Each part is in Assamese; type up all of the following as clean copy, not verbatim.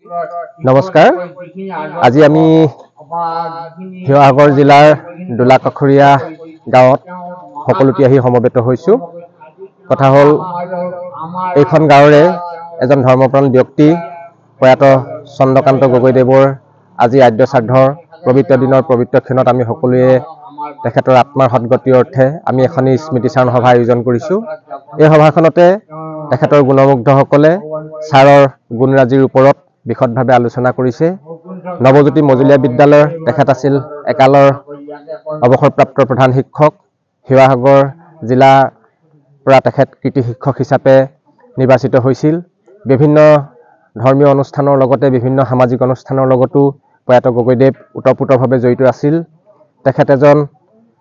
নমস্কাৰ। আজি আমি শিৱসাগৰ জিলাৰ দোলাকাষৰীয়া গাঁৱত সকলোটি আহি সমবেত হৈছোঁ। কথা হ'ল, এইখন গাঁৱৰে এজন ধৰ্মপ্ৰাণ ব্যক্তি প্ৰয়াত চন্দ্ৰকান্ত গগৈদেৱৰ আজি আদ্য শ্ৰাদ্ধৰ পবিত্ৰ দিনৰ পবিত্ৰ ক্ষণত আমি সকলোৱে তেখেতৰ আত্মাৰ সদ্গতিৰ অৰ্থে আমি এখনি স্মৃতিচাৰণ সভা আয়োজন কৰিছোঁ। এই সভাখনতে তেখেতৰ গুণমুগ্ধসকলে ছাৰৰ গুণৰাজিৰ ওপৰত বিশদভাৱে আলোচনা কৰিছে। নৱজ্যোতি মজলীয়া বিদ্যালয়ৰ তেখেত আছিল একালৰ অৱসৰপ্ৰাপ্ত প্ৰধান শিক্ষক। শিৱসাগৰ জিলাৰ পৰা তেখেত কৃতি শিক্ষক হিচাপে নিৰ্বাচিত হৈছিল। বিভিন্ন ধৰ্মীয় অনুষ্ঠানৰ লগতে বিভিন্ন সামাজিক অনুষ্ঠানৰ লগতো প্ৰয়াত গগৈদেৱ ওতঃপ্ৰোতভাৱে জড়িত আছিল। তেখেত এজন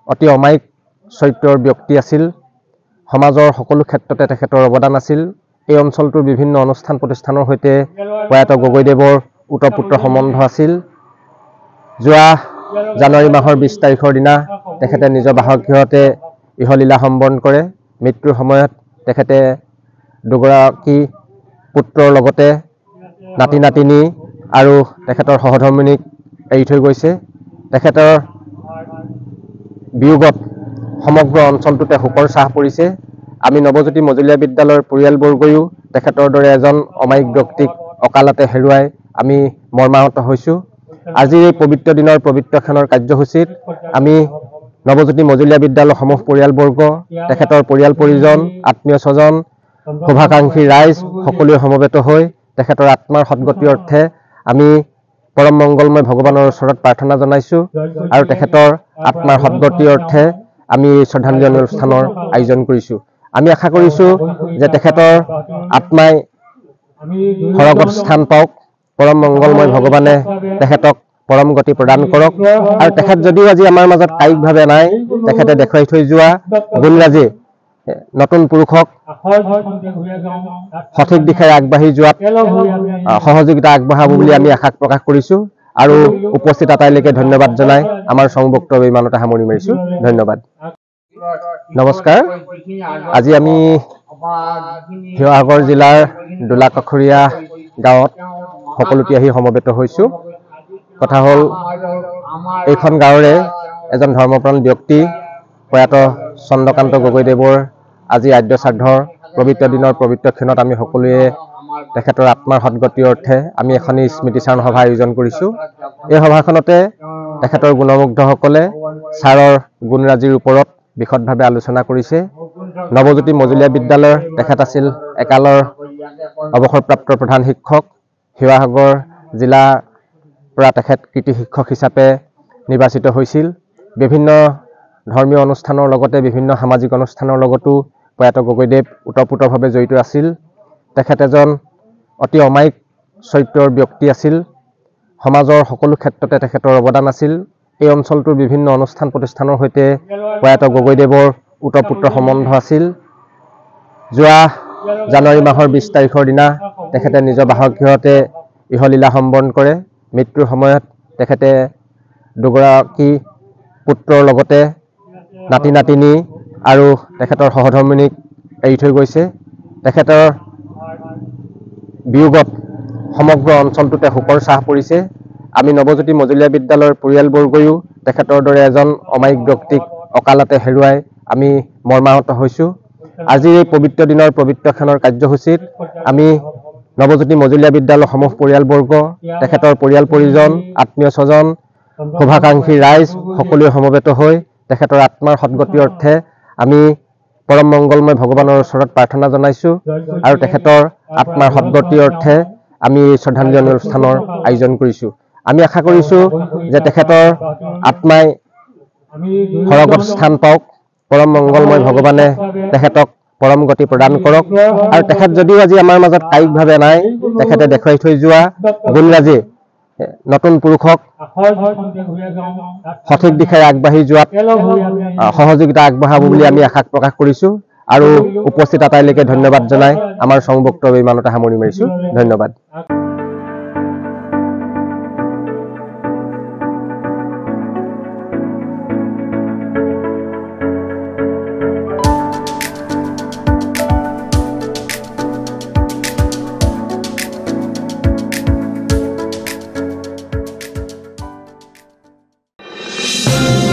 অতি অমায়িক চৰিত্ৰৰ ব্যক্তি আছিল। সমাজৰ সকলো ক্ষেত্ৰতে তেখেতৰ অৱদান আছিল। এই অঞ্চলটোৰ বিভিন্ন অনুষ্ঠান প্ৰতিষ্ঠানৰ সৈতে প্ৰয়াত গগৈদেৱৰ ওতঃপুত্ৰ সম্বন্ধ আছিল। যোৱা জানুৱাৰী মাহৰ 20 তাৰিখৰ দিনা তেখেতে নিজৰ বাসগৃহতে ইহলীলা সম্বৰণ কৰে। মৃত্যুৰ সময়ত তেখেতে দুগৰাকী পুত্ৰৰ লগতে নাতি নাতিনী আৰু তেখেতৰ সহধৰ্মিনীক এৰি থৈ গৈছে। তেখেতৰ বিয়োগত সমগ্ৰ অঞ্চলটোতে শোকৰ ছাঁ পৰিছে। আমি নৱজ্যোতি মজলীয়া বিদ্যালয়ৰ পৰিয়ালবৰ্গয়ো তেখেতৰ দৰে এজন অমায়িক ব্যক্তিক অকালতে হেৰুৱাই আমি মৰ্মাহত হৈছোঁ। আজি এই পবিত্ৰ দিনৰ পবিত্ৰ ক্ষণৰ কাৰ্যসূচীত আমি নৱজ্যোতি মজলীয়া বিদ্যালয়ৰ সমূহ পৰিয়ালবৰ্গ, তেখেতৰ পৰিয়াল পৰিজন, আত্মীয় স্বজন, শুভাকাংক্ষী ৰাইজ সকলোৱে সমবেত হৈ তেখেতৰ আত্মাৰ সদ্গতিৰ অৰ্থে আমি পৰম মংগলময় ভগৱানৰ ওচৰত প্ৰাৰ্থনা জনাইছোঁ আৰু তেখেতৰ আত্মাৰ সদ্গতিৰ অৰ্থে আমি শ্ৰদ্ধাঞ্জলি অনুষ্ঠানৰ আয়োজন কৰিছোঁ। আমি আশা কৰিছোঁ যে তেখেতৰ আত্মাই সৰগত স্থান পাওক, পৰম মংগলময় ভগৱানে তেখেতক পৰম গতি প্ৰদান কৰক। আৰু তেখেত যদিও আজি আমাৰ মাজত কায়িকভাৱে নাই, তেখেতে দেখুৱাই থৈ যোৱা গুণৰাজি নতুন পুৰুষক সঠিক দিশেৰে আগবাঢ়ি যোৱাত সহযোগিতা আগবঢ়াব বুলি আমি আশা প্ৰকাশ কৰিছোঁ আৰু উপস্থিত আটাইলৈকে ধন্যবাদ জনাই আমাৰ সংবক্তব্য ইমানতে সামৰি মাৰিছোঁ। ধন্যবাদ। নমস্কাৰ। আজি আমি শিৱসাগৰ জিলাৰ দোলাকাষৰীয়া গাঁৱত সকলোটি আহি সমবেত হৈছোঁ। কথা হ'ল, এইখন গাঁৱৰে এজন ধৰ্মপ্ৰাণ ব্যক্তি প্ৰয়াত চন্দ্ৰকান্ত গগৈদেৱৰ আজি আদ্য শ্ৰাদ্ধৰ পবিত্ৰ দিনৰ পবিত্ৰ ক্ষণত আমি সকলোৱে তেখেতৰ আত্মাৰ সদ্গতিৰ অৰ্থে আমি এখনি স্মৃতিচাৰণ সভা আয়োজন কৰিছোঁ। এই সভাখনতে তেখেতৰ গুণমুগ্ধসকলে ছাৰৰ গুণৰাজিৰ ওপৰত বিশদভাৱে আলোচনা কৰিছে। নৱজ্যোতি মজলীয়া বিদ্যালয়ৰ তেখেত আছিল একালৰ অৱসৰপ্ৰাপ্ত প্ৰধান শিক্ষক। শিৱসাগৰ জিলাৰ পৰা তেখেত কৃতি শিক্ষক হিচাপে নিৰ্বাচিত হৈছিল। বিভিন্ন ধৰ্মীয় অনুষ্ঠানৰ লগতে বিভিন্ন সামাজিক অনুষ্ঠানৰ লগতো প্ৰয়াত গগৈদেৱ ওতঃপ্ৰোতভাৱে জড়িত আছিল। তেখেত এজন অতি অমায়িক চৰিত্ৰৰ ব্যক্তি আছিল। সমাজৰ সকলো ক্ষেত্ৰতে তেখেতৰ অৱদান আছিল। এই অঞ্চলটোৰ বিভিন্ন অনুষ্ঠান প্ৰতিষ্ঠানৰ সৈতে প্ৰয়াত গগৈদেৱৰ ওতঃপুত্ৰ সম্বন্ধ আছিল। যোৱা জানুৱাৰী মাহৰ 20 তাৰিখৰ দিনা তেখেতে নিজৰ বাসগৃহতে ইহলীলা সম্বৰণ কৰে। মৃত্যুৰ সময়ত তেখেতে দুগৰাকী পুত্ৰৰ লগতে নাতি নাতিনী আৰু তেখেতৰ সহধৰ্মিনীক এৰি থৈ গৈছে। তেখেতৰ বিয়োগত সমগ্ৰ অঞ্চলটোতে শোকৰ ছাঁ পৰিছে। আমি নৱজ্যোতি মজলীয়া বিদ্যালয়ৰ পৰিয়ালবৰ্গয়ো তেখেতৰ দৰে এজন অমায়িক ব্যক্তিক অকালতে হেৰুৱাই আমি মৰ্মাহত হৈছোঁ। আজি এই পবিত্ৰ দিনৰ পবিত্ৰ ক্ষণৰ কাৰ্যসূচীত আমি নৱজ্যোতি মজলীয়া বিদ্যালয়ৰ সমূহ পৰিয়ালবৰ্গ, তেখেতৰ পৰিয়াল পৰিজন, আত্মীয় স্বজন, শুভাকাংক্ষী ৰাইজ সকলোৱে সমবেত হৈ তেখেতৰ আত্মাৰ সদ্গতিৰ অৰ্থে আমি পৰম মংগলময় ভগৱানৰ ওচৰত প্ৰাৰ্থনা জনাইছোঁ আৰু তেখেতৰ আত্মাৰ সদ্গতিৰ অৰ্থে আমি শ্ৰদ্ধাঞ্জলি অনুষ্ঠানৰ আয়োজন কৰিছোঁ। আমি আশা কৰিছোঁ যে তেখেতৰ আত্মাই সৰগত স্থান পাওক, পৰম মংগলময় ভগৱানে তেখেতক পৰম গতি প্ৰদান কৰক। আৰু তেখেত যদিও আজি আমাৰ মাজত কায়িকভাৱে নাই, তেখেতে দেখুৱাই থৈ যোৱা গুণৰাজি নতুন পুৰুষক সঠিক দিশেৰে আগবাঢ়ি যোৱাত সহযোগিতা আগবঢ়াব বুলি আমি আশা প্ৰকাশ কৰিছোঁ আৰু উপস্থিত আটাইলৈকে ধন্যবাদ জনাই আমাৰ সংবক্তব্য ইমানতে সামৰি মাৰিছোঁ। ধন্যবাদ। Thank you.